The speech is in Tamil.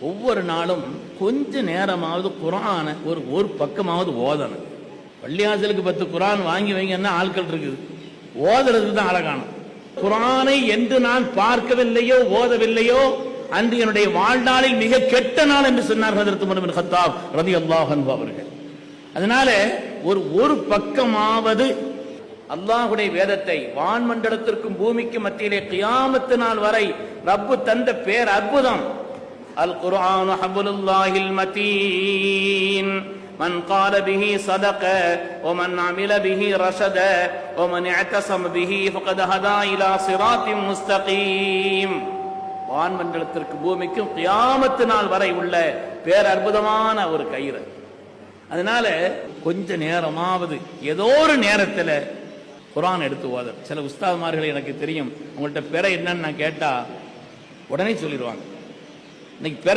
ஒவ்வொரு நாளும் கொஞ்ச நேரமாவது குர்ஆனை ஒரு பக்கமாவது ஓதணும். பள்ளியாசலுக்கு 10 குர்ஆன் வாங்கி வைங்கன்னா ஆட்கள் இருக்குது, ஓதுறதுக்கு தான் அழகான. குர்ஆனை என்று நான் பார்க்கவில்லையோ ஓதவில்லையோ அன்று என்னுடைய வாழ்நாளில் மிக கெட்ட நாள் என்று சொன்னார் ஹஜ்ரத் உமர் இப்னு கத்தாப் ரலியல்லாஹு அன்ஹு அவர்கள். அதனால ஒரு பக்கமாவது அல்லாஹ்வுடைய வேதத்தை வான்மண்டலத்திற்கும் பூமிக்கு மத்தியிலே கியாமத்து நாள் வரை ரப்பு தந்த பேர் அற்புதம். அல் குர்ஆனு ஹப்லுல்லாஹில் மதீன் மன் قال به صدق ومن عمل به رشد ومن اعتصم به فقد هدى الى صراط مستقيم. வான்மண்டலத்திற்கு பூமிக்கும் கியாமத்து நாள் வரை உள்ள பேர் அற்புதமான ஒரு கயிறு. அதனால கொஞ்ச நேரமாவது ஏதோ ஒரு நேரத்தில் குர்ஆன் எடுத்து ஓத. சில உஸ்தாத்மார்கள் எனக்கு தெரியும், உங்கள்கிட்ட பிற என்னன்னு நான் கேட்டா உடனே சொல்லிடுவாங்க. இன்னைக்கு பிற